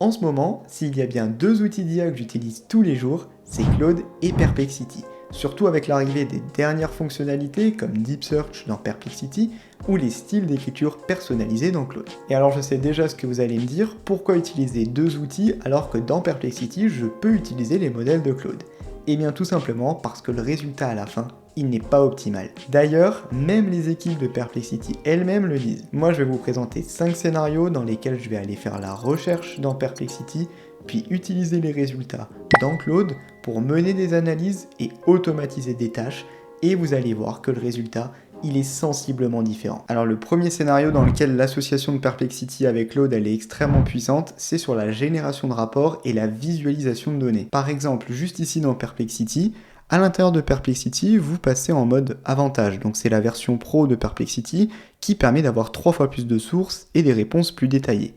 En ce moment, s'il y a bien deux outils d'IA que j'utilise tous les jours, c'est Claude et Perplexity. Surtout avec l'arrivée des dernières fonctionnalités comme Deep Search dans Perplexity ou les styles d'écriture personnalisés dans Claude. Et alors je sais déjà ce que vous allez me dire, pourquoi utiliser deux outils alors que dans Perplexity je peux utiliser les modèles de Claude? Eh bien tout simplement parce que le résultat à la fin, il n'est pas optimal. D'ailleurs, même les équipes de Perplexity elles-mêmes le disent. Moi je vais vous présenter 5 scénarios dans lesquels je vais aller faire la recherche dans Perplexity, puis utiliser les résultats dans Claude pour mener des analyses et automatiser des tâches, et vous allez voir que le résultat, il est sensiblement différent. Alors le premier scénario dans lequel l'association de Perplexity avec Claude elle est extrêmement puissante, c'est sur la génération de rapports et la visualisation de données. Par exemple, juste ici dans Perplexity, à l'intérieur de Perplexity, vous passez en mode avantage, donc c'est la version pro de Perplexity qui permet d'avoir 3 fois plus de sources et des réponses plus détaillées.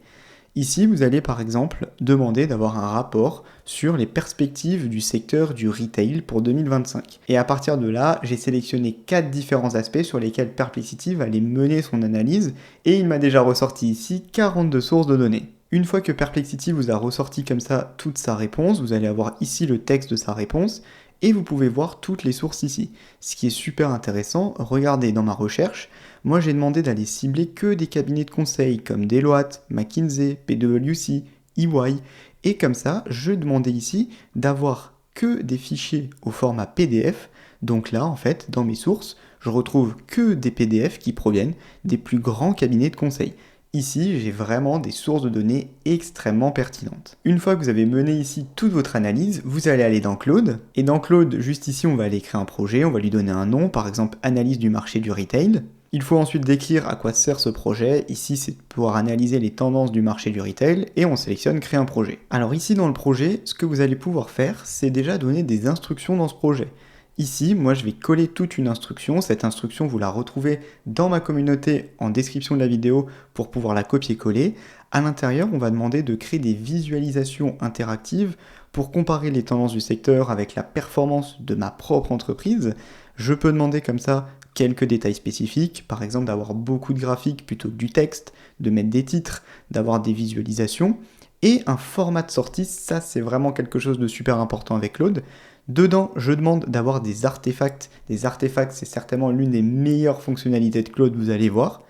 Ici, vous allez par exemple demander d'avoir un rapport sur les perspectives du secteur du retail pour 2025. Et à partir de là, j'ai sélectionné 4 différents aspects sur lesquels Perplexity va aller mener son analyse, et il m'a déjà ressorti ici 42 sources de données. Une fois que Perplexity vous a ressorti comme ça toute sa réponse, vous allez avoir ici le texte de sa réponse, et vous pouvez voir toutes les sources ici. Ce qui est super intéressant, regardez dans ma recherche, moi j'ai demandé d'aller cibler que des cabinets de conseil comme Deloitte, McKinsey, PwC, EY, et comme ça, je demandais ici d'avoir que des fichiers au format PDF. Donc là, en fait, dans mes sources, je retrouve que des PDF qui proviennent des plus grands cabinets de conseil. Ici, j'ai vraiment des sources de données extrêmement pertinentes. Une fois que vous avez mené ici toute votre analyse, vous allez aller dans Claude. Et dans Claude, juste ici, on va aller créer un projet, on va lui donner un nom, par exemple analyse du marché du retail. Il faut ensuite décrire à quoi sert ce projet. Ici, c'est de pouvoir analyser les tendances du marché du retail et on sélectionne créer un projet. Alors ici, dans le projet, ce que vous allez pouvoir faire, c'est déjà donner des instructions dans ce projet. Ici, moi, je vais coller toute une instruction. Cette instruction, vous la retrouvez dans ma communauté en description de la vidéo pour pouvoir la copier-coller. À l'intérieur, on va demander de créer des visualisations interactives pour comparer les tendances du secteur avec la performance de ma propre entreprise. Je peux demander comme ça quelques détails spécifiques, par exemple d'avoir beaucoup de graphiques plutôt que du texte, de mettre des titres, d'avoir des visualisations. Et un format de sortie, ça c'est vraiment quelque chose de super important avec Claude. Dedans, je demande d'avoir des artefacts. Des artefacts, c'est certainement l'une des meilleures fonctionnalités de Claude, vous allez voir.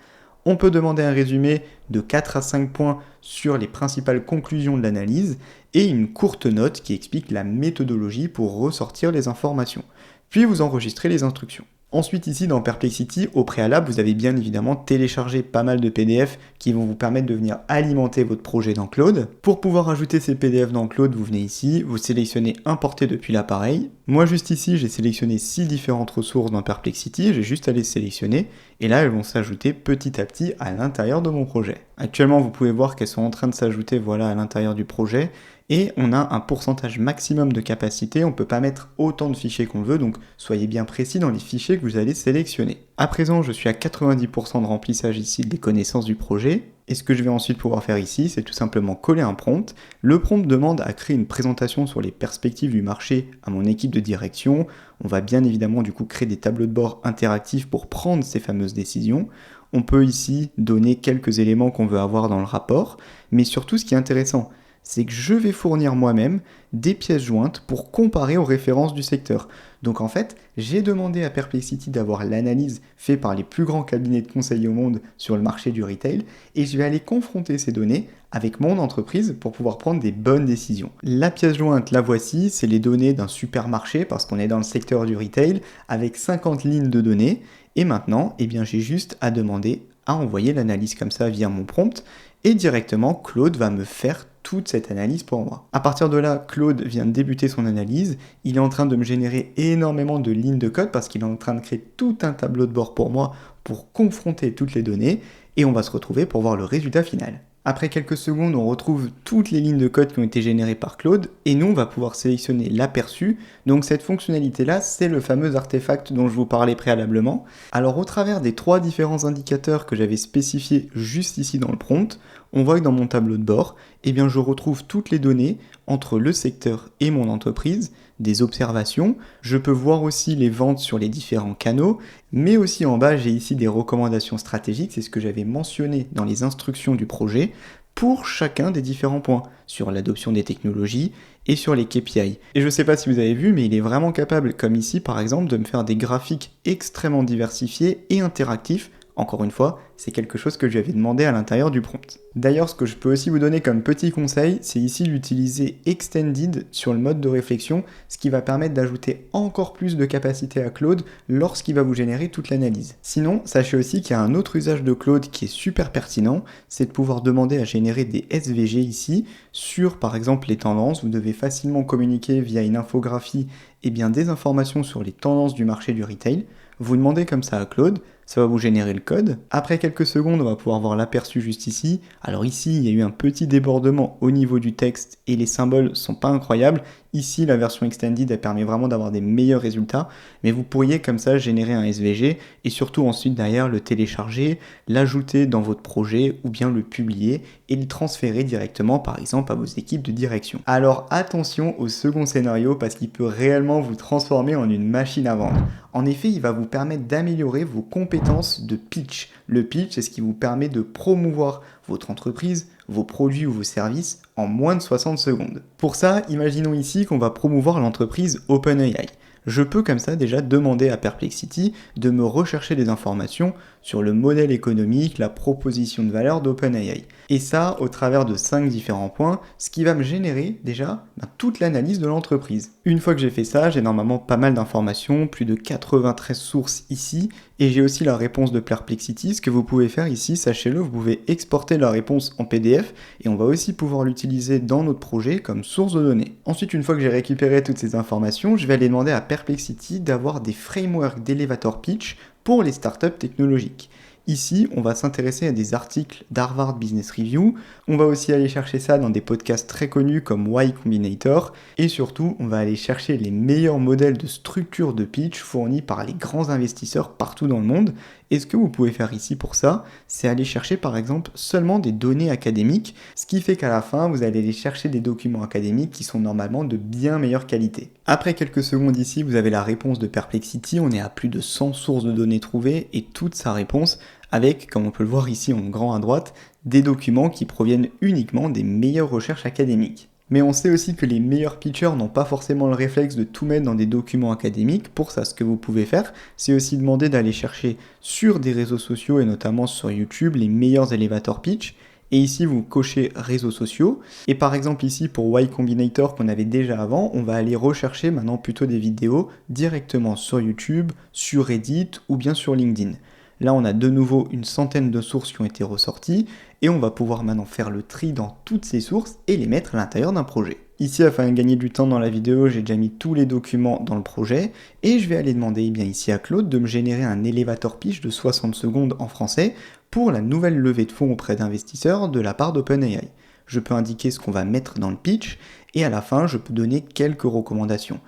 On peut demander un résumé de 4 à 5 points sur les principales conclusions de l'analyse et une courte note qui explique la méthodologie pour ressortir les informations. Puis vous enregistrez les instructions. Ensuite ici dans Perplexity, au préalable, vous avez bien évidemment téléchargé pas mal de PDF qui vont vous permettre de venir alimenter votre projet dans Claude. Pour pouvoir ajouter ces PDF dans Claude, vous venez ici, vous sélectionnez importer depuis l'appareil. Moi juste ici, j'ai sélectionné 6 différentes ressources dans Perplexity, j'ai juste à les sélectionner et là elles vont s'ajouter petit à petit à l'intérieur de mon projet. Actuellement, vous pouvez voir qu'elles sont en train de s'ajouter voilà, à l'intérieur du projet. Et on a un pourcentage maximum de capacité, on ne peut pas mettre autant de fichiers qu'on veut, donc soyez bien précis dans les fichiers que vous allez sélectionner. À présent, je suis à 90% de remplissage ici des connaissances du projet, et ce que je vais ensuite pouvoir faire ici, c'est tout simplement coller un prompt. Le prompt demande à créer une présentation sur les perspectives du marché à mon équipe de direction. On va bien évidemment du coup créer des tableaux de bord interactifs pour prendre ces fameuses décisions. On peut ici donner quelques éléments qu'on veut avoir dans le rapport, mais surtout ce qui est intéressant, c'est que je vais fournir moi-même des pièces jointes pour comparer aux références du secteur. Donc en fait, j'ai demandé à Perplexity d'avoir l'analyse faite par les plus grands cabinets de conseil au monde sur le marché du retail, et je vais aller confronter ces données avec mon entreprise pour pouvoir prendre des bonnes décisions. La pièce jointe, la voici, c'est les données d'un supermarché parce qu'on est dans le secteur du retail avec 50 lignes de données, et maintenant, eh bien, j'ai juste à demander à envoyer l'analyse comme ça via mon prompt, et directement Claude va me faire toute cette analyse pour moi. À partir de là, Claude vient de débuter son analyse, il est en train de me générer énormément de lignes de code parce qu'il est en train de créer tout un tableau de bord pour moi pour confronter toutes les données et on va se retrouver pour voir le résultat final. Après quelques secondes, on retrouve toutes les lignes de code qui ont été générées par Claude et nous, on va pouvoir sélectionner l'aperçu. Donc cette fonctionnalité-là, c'est le fameux artefact dont je vous parlais préalablement. Alors au travers des 3 différents indicateurs que j'avais spécifiés juste ici dans le prompt, on voit que dans mon tableau de bord, eh bien, je retrouve toutes les données entre le secteur et mon entreprise, des observations, je peux voir aussi les ventes sur les différents canaux, mais aussi en bas j'ai ici des recommandations stratégiques, c'est ce que j'avais mentionné dans les instructions du projet. pour chacun des différents points, sur l'adoption des technologies et sur les KPI. Et je ne sais pas si vous avez vu, mais il est vraiment capable, comme ici par exemple, de me faire des graphiques extrêmement diversifiés et interactifs. Encore une fois, c'est quelque chose que je lui avais demandé à l'intérieur du prompt. D'ailleurs, ce que je peux aussi vous donner comme petit conseil, c'est ici d'utiliser Extended sur le mode de réflexion, ce qui va permettre d'ajouter encore plus de capacité à Claude lorsqu'il va vous générer toute l'analyse. Sinon, sachez aussi qu'il y a un autre usage de Claude qui est super pertinent, c'est de pouvoir demander à générer des SVG ici sur par exemple les tendances. Vous devez facilement communiquer via une infographie des informations sur les tendances du marché du retail. Vous demandez comme ça à Claude, ça va vous générer le code. Après quelques secondes, on va pouvoir voir l'aperçu juste ici. Alors ici, il y a eu un petit débordement au niveau du texte et les symboles sont pas incroyables. Ici, la version extended, elle permet vraiment d'avoir des meilleurs résultats, mais vous pourriez comme ça générer un SVG et surtout ensuite derrière le télécharger, l'ajouter dans votre projet ou bien le publier et le transférer directement par exemple à vos équipes de direction. Alors attention au second scénario parce qu'il peut réellement vous transformer en une machine à vendre. En effet, il va vous permettre d'améliorer vos compétences de pitch. Le pitch, c'est ce qui vous permet de promouvoir votre entreprise, vos produits ou vos services en moins de 60 secondes. Pour ça, imaginons ici qu'on va promouvoir l'entreprise OpenAI. Je peux comme ça déjà demander à Perplexity de me rechercher des informations sur le modèle économique, la proposition de valeur d'OpenAI. Et ça, au travers de 5 différents points, ce qui va me générer déjà toute l'analyse de l'entreprise. Une fois que j'ai fait ça, j'ai normalement pas mal d'informations, plus de 93 sources ici, et j'ai aussi la réponse de Perplexity. Ce que vous pouvez faire ici, sachez-le, vous pouvez exporter la réponse en PDF, et on va aussi pouvoir l'utiliser dans notre projet comme source de données. Ensuite, une fois que j'ai récupéré toutes ces informations, je vais aller demander à Perplexity d'avoir des frameworks d'elevator pitch pour les startups technologiques. Ici, on va s'intéresser à des articles d'Harvard Business Review, on va aussi aller chercher ça dans des podcasts très connus comme Y Combinator, et surtout, on va aller chercher les meilleurs modèles de structure de pitch fournis par les grands investisseurs partout dans le monde. Et ce que vous pouvez faire ici pour ça, c'est aller chercher par exemple seulement des données académiques, ce qui fait qu'à la fin, vous allez aller chercher des documents académiques qui sont normalement de bien meilleure qualité. Après quelques secondes ici, vous avez la réponse de Perplexity, on est à plus de 100 sources de données trouvées et toute sa réponse avec, comme on peut le voir ici en grand à droite, des documents qui proviennent uniquement des meilleures recherches académiques. Mais on sait aussi que les meilleurs pitchers n'ont pas forcément le réflexe de tout mettre dans des documents académiques. Pour ça, ce que vous pouvez faire, c'est aussi demander d'aller chercher sur des réseaux sociaux et notamment sur YouTube les meilleurs elevator pitch. Et ici, vous cochez réseaux sociaux. Et par exemple ici, pour Y Combinator qu'on avait déjà avant, on va aller rechercher maintenant plutôt des vidéos directement sur YouTube, sur Reddit ou bien sur LinkedIn. Là, on a de nouveau une centaine de sources qui ont été ressorties et on va pouvoir maintenant faire le tri dans toutes ces sources et les mettre à l'intérieur d'un projet. Ici, afin de gagner du temps dans la vidéo, j'ai déjà mis tous les documents dans le projet et je vais aller demander ici à Claude de me générer un elevator pitch de 60 secondes en français pour la nouvelle levée de fonds auprès d'investisseurs de la part d'OpenAI. Je peux indiquer ce qu'on va mettre dans le pitch et à la fin, je peux donner quelques recommandations.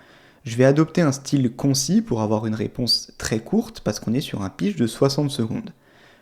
Je vais adopter un style concis pour avoir une réponse très courte parce qu'on est sur un pitch de 60 secondes.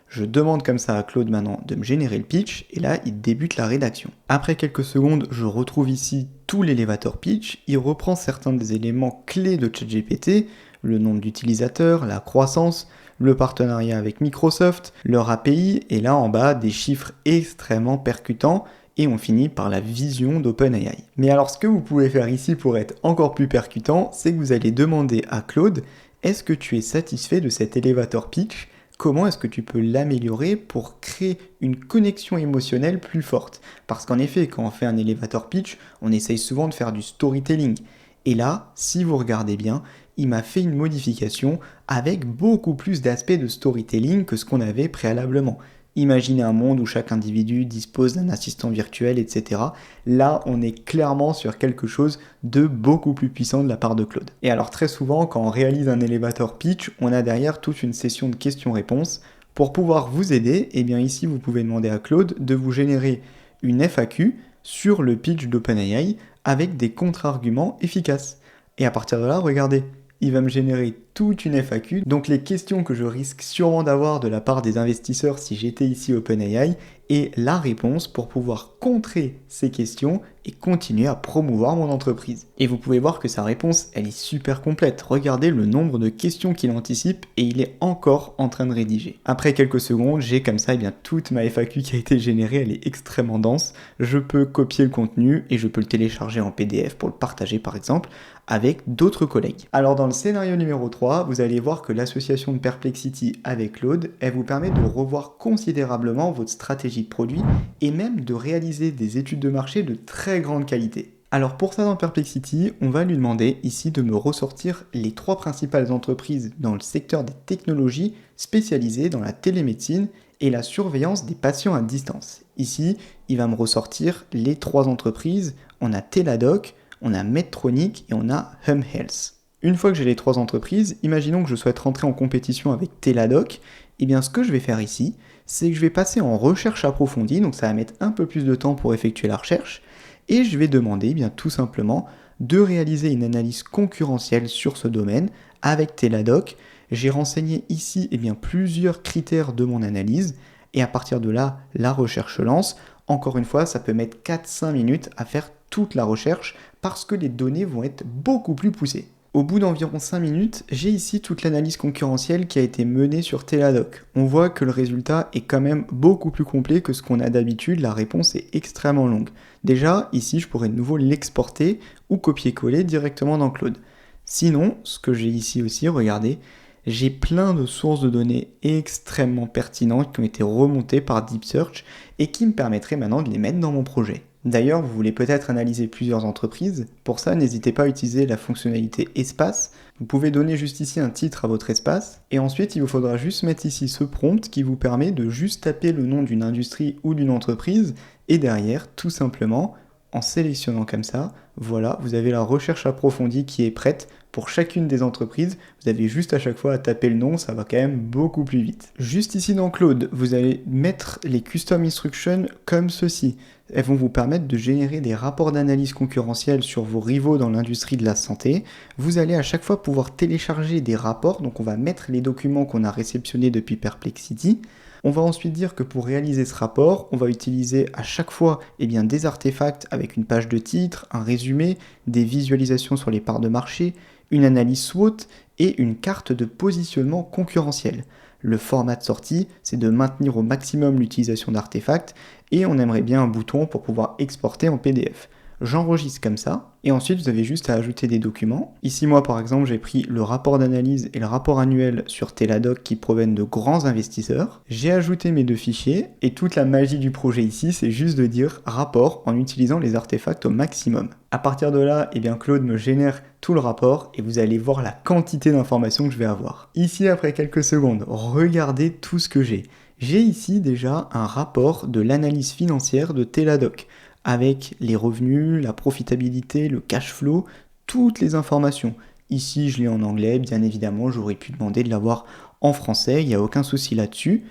Je demande comme ça à Claude maintenant de me générer le pitch et là il débute la rédaction. Après quelques secondes, je retrouve ici tout l'elevator pitch, il reprend certains des éléments clés de ChatGPT, le nombre d'utilisateurs, la croissance, le partenariat avec Microsoft, leur API et là en bas des chiffres extrêmement percutants. Et on finit par la vision d'OpenAI. Mais alors ce que vous pouvez faire ici pour être encore plus percutant, c'est que vous allez demander à Claude, est-ce que tu es satisfait de cet elevator pitch ? Comment est-ce que tu peux l'améliorer pour créer une connexion émotionnelle plus forte ? Parce qu'en effet, quand on fait un elevator pitch, on essaye souvent de faire du storytelling. Et là, si vous regardez bien, il m'a fait une modification avec beaucoup plus d'aspects de storytelling que ce qu'on avait préalablement. Imaginez un monde où chaque individu dispose d'un assistant virtuel, etc. Là, on est clairement sur quelque chose de beaucoup plus puissant de la part de Claude. Et alors très souvent, quand on réalise un elevator pitch, on a derrière toute une session de questions-réponses. Pour pouvoir vous aider, eh bien ici, vous pouvez demander à Claude de vous générer une FAQ sur le pitch d'OpenAI avec des contre-arguments efficaces. Et à partir de là, regardez, il va me générer toute une FAQ, donc les questions que je risque sûrement d'avoir de la part des investisseurs si j'étais ici OpenAI, et la réponse pour pouvoir contrer ces questions et continuer à promouvoir mon entreprise. Et vous pouvez voir que sa réponse, elle est super complète. Regardez le nombre de questions qu'il anticipe et il est encore en train de rédiger. Après quelques secondes, j'ai comme ça toute ma FAQ qui a été générée, elle est extrêmement dense. Je peux copier le contenu et je peux le télécharger en PDF pour le partager par exemple avec d'autres collègues. Alors dans le scénario numéro 3, vous allez voir que l'association de Perplexity avec Claude, elle vous permet de revoir considérablement votre stratégie de produit et même de réaliser des études de marché de très grande qualité. Alors pour ça dans Perplexity, on va lui demander ici de me ressortir les 3 principales entreprises dans le secteur des technologies spécialisées dans la télémédecine et la surveillance des patients à distance. Ici, il va me ressortir les 3 entreprises. On a Teladoc, on a Medtronic et on a Hum Health. Une fois que j'ai les 3 entreprises, imaginons que je souhaite rentrer en compétition avec Teladoc, et bien ce que je vais faire ici, c'est que je vais passer en recherche approfondie, donc ça va mettre un peu plus de temps pour effectuer la recherche, et je vais demander tout simplement de réaliser une analyse concurrentielle sur ce domaine avec Teladoc. J'ai renseigné ici plusieurs critères de mon analyse, et à partir de là, la recherche lance. Encore une fois, ça peut mettre 4-5 minutes à faire toute la recherche parce que les données vont être beaucoup plus poussées. Au bout d'environ 5 minutes, j'ai ici toute l'analyse concurrentielle qui a été menée sur Teladoc. On voit que le résultat est quand même beaucoup plus complet que ce qu'on a d'habitude, la réponse est extrêmement longue. Déjà, ici, je pourrais de nouveau l'exporter ou copier-coller directement dans Claude. Sinon, ce que j'ai ici aussi, regardez, j'ai plein de sources de données extrêmement pertinentes qui ont été remontées par Deep Search et qui me permettraient maintenant de les mettre dans mon projet. D'ailleurs, vous voulez peut-être analyser plusieurs entreprises. Pour ça, n'hésitez pas à utiliser la fonctionnalité espace. Vous pouvez donner juste ici un titre à votre espace. Et ensuite, il vous faudra juste mettre ici ce prompt qui vous permet de juste taper le nom d'une industrie ou d'une entreprise. Et derrière, tout simplement, en sélectionnant comme ça, voilà, vous avez la recherche approfondie qui est prête pour chacune des entreprises. Vous avez juste à chaque fois à taper le nom, ça va quand même beaucoup plus vite. Juste ici dans Claude, vous allez mettre les custom instructions comme ceci. Elles vont vous permettre de générer des rapports d'analyse concurrentielle sur vos rivaux dans l'industrie de la santé. Vous allez à chaque fois pouvoir télécharger des rapports, donc on va mettre les documents qu'on a réceptionnés depuis Perplexity. On va ensuite dire que pour réaliser ce rapport, on va utiliser à chaque fois des artefacts avec une page de titre, un résumé, des visualisations sur les parts de marché, une analyse SWOT et une carte de positionnement concurrentiel. Le format de sortie, c'est de maintenir au maximum l'utilisation d'artefacts et on aimerait bien un bouton pour pouvoir exporter en PDF. J'enregistre comme ça, et ensuite vous avez juste à ajouter des documents. Ici moi par exemple j'ai pris le rapport d'analyse et le rapport annuel sur Teladoc qui proviennent de grands investisseurs. J'ai ajouté mes 2 fichiers, et toute la magie du projet ici c'est juste de dire rapport en utilisant les artefacts au maximum. À partir de là, Claude me génère tout le rapport et vous allez voir la quantité d'informations que je vais avoir. Ici après quelques secondes, regardez tout ce que j'ai. J'ai ici déjà un rapport de l'analyse financière de Teladoc, avec les revenus, la profitabilité, le cash flow, toutes les informations. Ici, je l'ai en anglais, bien évidemment, j'aurais pu demander de l'avoir en français, il n'y a aucun souci là-dessus.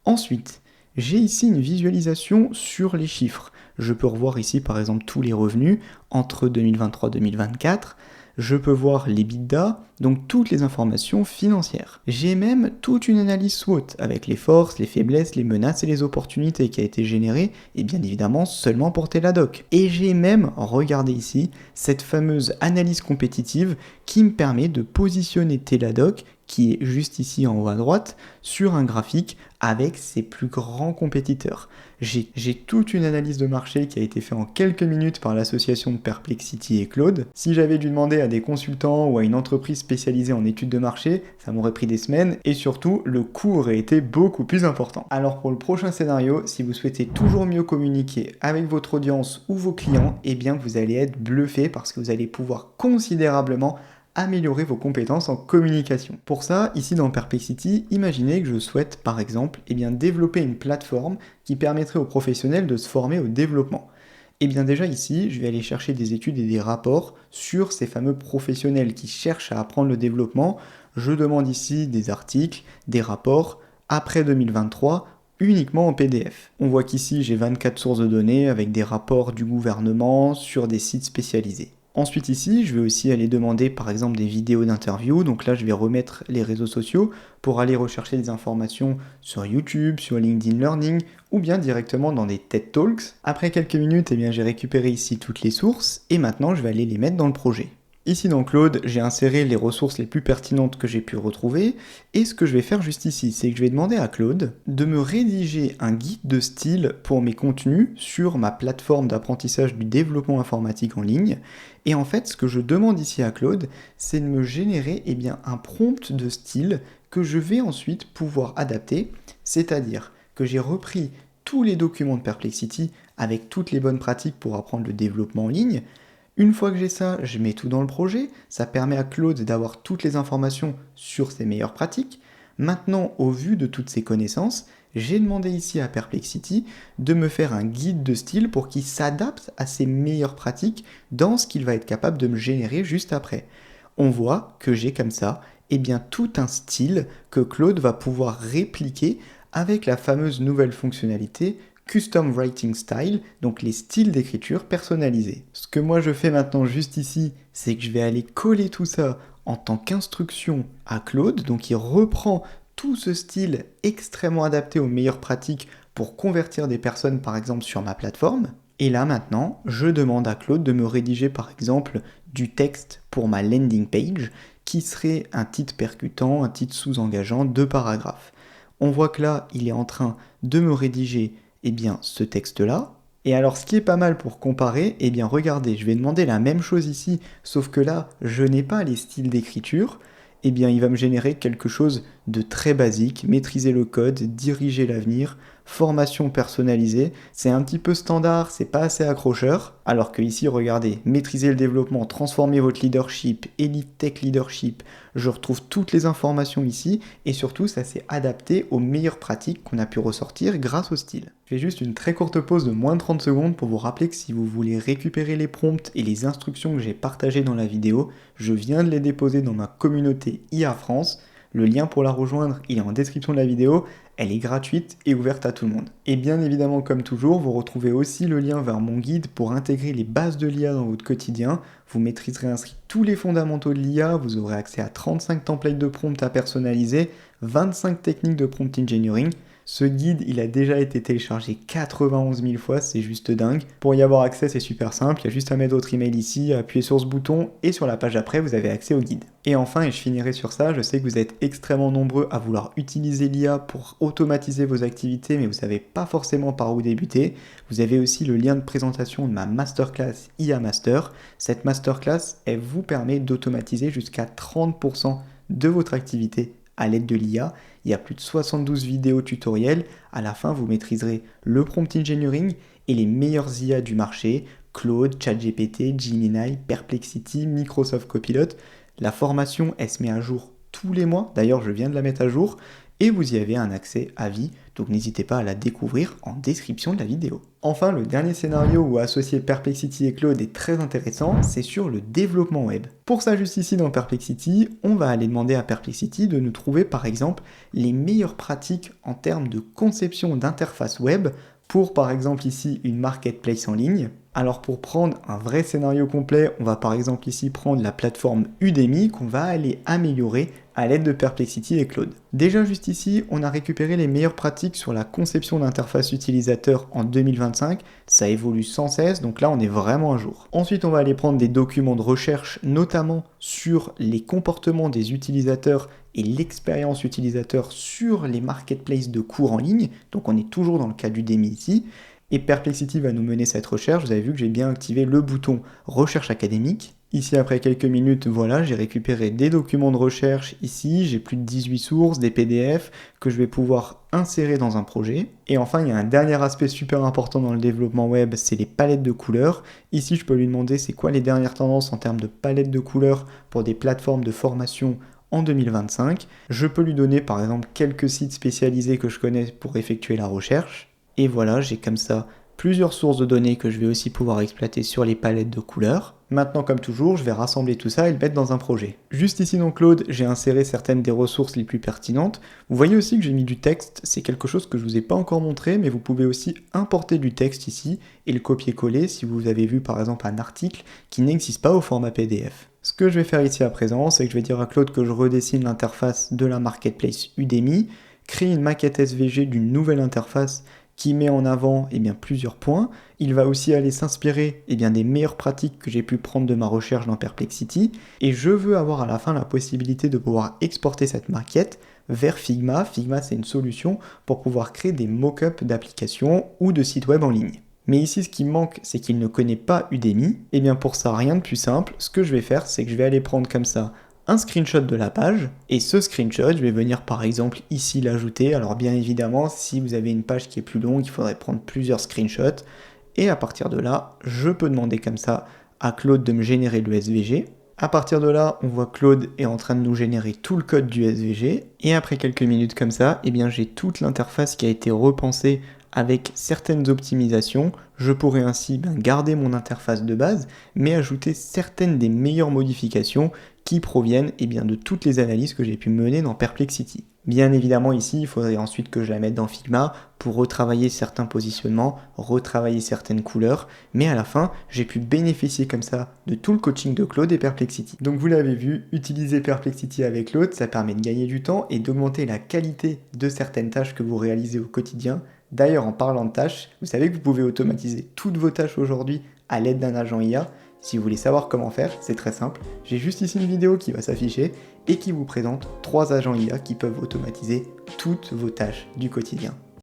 Ensuite, j'ai ici une visualisation sur les chiffres. Je peux revoir ici, par exemple, tous les revenus entre 2023 et 2024. Je peux voir l'EBITDA, donc toutes les informations financières. J'ai même toute une analyse SWOT avec les forces, les faiblesses, les menaces et les opportunités qui a été générée, et bien évidemment seulement pour Teladoc. Et j'ai même, regardez ici, cette fameuse analyse compétitive qui me permet de positionner Teladoc, qui est juste ici en haut à droite, sur un graphique avec ses plus grands compétiteurs. J'ai toute une analyse de marché qui a été faite en quelques minutes par l'association de Perplexity et Claude. Si j'avais dû demander à des consultants ou à une entreprise spécialisée en études de marché, ça m'aurait pris des semaines et surtout le coût aurait été beaucoup plus important. Alors pour le prochain scénario, si vous souhaitez toujours mieux communiquer avec votre audience ou vos clients, vous allez être bluffé parce que vous allez pouvoir considérablement améliorer vos compétences en communication. Pour ça, ici dans Perplexity, imaginez que je souhaite par exemple développer une plateforme qui permettrait aux professionnels de se former au développement. Déjà ici, je vais aller chercher des études et des rapports sur ces fameux professionnels qui cherchent à apprendre le développement. Je demande ici des articles, des rapports après 2023, uniquement en PDF. On voit qu'ici j'ai 24 sources de données avec des rapports du gouvernement sur des sites spécialisés. Ensuite ici, je vais aussi aller demander par exemple des vidéos d'interview. Donc là, je vais remettre les réseaux sociaux pour aller rechercher des informations sur YouTube, sur LinkedIn Learning ou bien directement dans des TED Talks. Après quelques minutes, eh bien, j'ai récupéré ici toutes les sources et maintenant, je vais aller les mettre dans le projet. Ici dans Claude, j'ai inséré les ressources les plus pertinentes que j'ai pu retrouver, et ce que je vais faire juste ici, c'est que je vais demander à Claude de me rédiger un guide de style pour mes contenus sur ma plateforme d'apprentissage du développement informatique en ligne. Et en fait, ce que je demande ici à Claude, c'est de me générer un prompt de style que je vais ensuite pouvoir adapter, c'est-à-dire que j'ai repris tous les documents de Perplexity avec toutes les bonnes pratiques pour apprendre le développement en ligne. Une fois que j'ai ça, je mets tout dans le projet, ça permet à Claude d'avoir toutes les informations sur ses meilleures pratiques. Maintenant, au vu de toutes ces connaissances, j'ai demandé ici à Perplexity de me faire un guide de style pour qu'il s'adapte à ses meilleures pratiques dans ce qu'il va être capable de me générer juste après. On voit que j'ai comme ça tout un style que Claude va pouvoir répliquer avec la fameuse nouvelle fonctionnalité Custom Writing Style, donc les styles d'écriture personnalisés. Ce que moi je fais maintenant juste ici, c'est que je vais aller coller tout ça en tant qu'instruction à Claude, donc il reprend tout ce style extrêmement adapté aux meilleures pratiques pour convertir des personnes par exemple sur ma plateforme. Et là maintenant, je demande à Claude de me rédiger par exemple du texte pour ma landing page qui serait un titre percutant, un titre sous-engageant, 2 paragraphes. On voit que là, il est en train de me rédiger ce texte-là. Et alors, ce qui est pas mal pour comparer, regardez, je vais demander la même chose ici, sauf que là, je n'ai pas les styles d'écriture. Il va me générer quelque chose de très basique, maîtriser le code, diriger l'avenir, formation personnalisée. C'est un petit peu standard, c'est pas assez accrocheur. Alors que ici, regardez, maîtriser le développement, transformer votre leadership, Elite Tech Leadership, je retrouve toutes les informations ici et surtout, ça s'est adapté aux meilleures pratiques qu'on a pu ressortir grâce au style. Je fais juste une très courte pause de moins de 30 secondes pour vous rappeler que si vous voulez récupérer les prompts et les instructions que j'ai partagées dans la vidéo, je viens de les déposer dans ma communauté IA France. Le lien pour la rejoindre, il est en description de la vidéo. Elle est gratuite et ouverte à tout le monde. Et bien évidemment, comme toujours, vous retrouvez aussi le lien vers mon guide pour intégrer les bases de l'IA dans votre quotidien. Vous maîtriserez ainsi tous les fondamentaux de l'IA, vous aurez accès à 35 templates de prompts à personnaliser, 25 techniques de prompt engineering. Ce guide, il a déjà été téléchargé 91 000 fois, c'est juste dingue. Pour y avoir accès, c'est super simple, il y a juste à mettre votre email ici, à appuyer sur ce bouton, et sur la page d'après, vous avez accès au guide. Et enfin, et je finirai sur ça, je sais que vous êtes extrêmement nombreux à vouloir utiliser l'IA pour automatiser vos activités, mais vous savez pas forcément par où débuter. Vous avez aussi le lien de présentation de ma masterclass IA Master. Cette masterclass, elle vous permet d'automatiser jusqu'à 30% de votre activité à l'aide de l'IA. Il y a plus de 72 vidéos tutoriels. À la fin, vous maîtriserez le prompt engineering et les meilleurs IA du marché, Claude, ChatGPT, Gemini, Perplexity, Microsoft Copilot. La formation, elle se met à jour tous les mois. D'ailleurs, je viens de la mettre à jour. Et vous y avez un accès à vie, donc n'hésitez pas à la découvrir en description de la vidéo. Enfin, le dernier scénario où associer Perplexity et Claude est très intéressant, c'est sur le développement web. Pour ça, juste ici dans Perplexity, on va aller demander à Perplexity de nous trouver par exemple les meilleures pratiques en termes de conception d'interface web pour par exemple ici une marketplace en ligne. Alors pour prendre un vrai scénario complet, on va par exemple ici prendre la plateforme Udemy qu'on va aller améliorer à l'aide de Perplexity et Claude. Déjà juste ici, on a récupéré les meilleures pratiques sur la conception d'interface utilisateur en 2025. Ça évolue sans cesse, donc là on est vraiment à jour. Ensuite, on va aller prendre des documents de recherche, notamment sur les comportements des utilisateurs et l'expérience utilisateur sur les marketplaces de cours en ligne. Donc on est toujours dans le cas d'Udemy ici. Et Perplexity va nous mener cette recherche. Vous avez vu que j'ai bien activé le bouton recherche académique. Ici, après quelques minutes, voilà, j'ai récupéré des documents de recherche ici. J'ai plus de 18 sources, des PDF que je vais pouvoir insérer dans un projet. Et enfin, il y a un dernier aspect super important dans le développement web, c'est les palettes de couleurs. Ici, je peux lui demander c'est quoi les dernières tendances en termes de palettes de couleurs pour des plateformes de formation en 2025. Je peux lui donner par exemple quelques sites spécialisés que je connais pour effectuer la recherche. Et voilà, j'ai comme ça plusieurs sources de données que je vais aussi pouvoir exploiter sur les palettes de couleurs. Maintenant, comme toujours, je vais rassembler tout ça et le mettre dans un projet. Juste ici dans Claude, j'ai inséré certaines des ressources les plus pertinentes. Vous voyez aussi que j'ai mis du texte, c'est quelque chose que je vous ai pas encore montré, mais vous pouvez aussi importer du texte ici et le copier-coller si vous avez vu par exemple un article qui n'existe pas au format PDF. Ce que je vais faire ici à présent, c'est que je vais dire à Claude que je redessine l'interface de la marketplace Udemy, créer une maquette SVG d'une nouvelle interface qui met en avant plusieurs points. Il va aussi aller s'inspirer des meilleures pratiques que j'ai pu prendre de ma recherche dans Perplexity. Et je veux avoir à la fin la possibilité de pouvoir exporter cette maquette vers Figma. Figma, c'est une solution pour pouvoir créer des mock-ups d'applications ou de sites web en ligne. Mais ici, ce qui me manque, c'est qu'il ne connaît pas Udemy. Et bien pour ça, rien de plus simple. Ce que je vais faire, c'est que je vais aller prendre comme ça un screenshot de la page, et ce screenshot, je vais venir par exemple ici l'ajouter. Alors bien évidemment, si vous avez une page qui est plus longue, il faudrait prendre plusieurs screenshots, et à partir de là, je peux demander comme ça à Claude de me générer le SVG. À partir de là, on voit Claude est en train de nous générer tout le code du SVG, et après quelques minutes comme ça, j'ai toute l'interface qui a été repensée avec certaines optimisations. Je pourrais ainsi garder mon interface de base, mais ajouter certaines des meilleures modifications qui proviennent de toutes les analyses que j'ai pu mener dans Perplexity. Bien évidemment ici, il faudrait ensuite que je la mette dans Figma pour retravailler certains positionnements, retravailler certaines couleurs, mais à la fin, j'ai pu bénéficier comme ça de tout le coaching de Claude et Perplexity. Donc vous l'avez vu, utiliser Perplexity avec Claude, ça permet de gagner du temps et d'augmenter la qualité de certaines tâches que vous réalisez au quotidien. D'ailleurs, en parlant de tâches, vous savez que vous pouvez automatiser toutes vos tâches aujourd'hui à l'aide d'un agent IA. Si vous voulez savoir comment faire, c'est très simple. J'ai juste ici une vidéo qui va s'afficher et qui vous présente 3 agents IA qui peuvent automatiser toutes vos tâches du quotidien.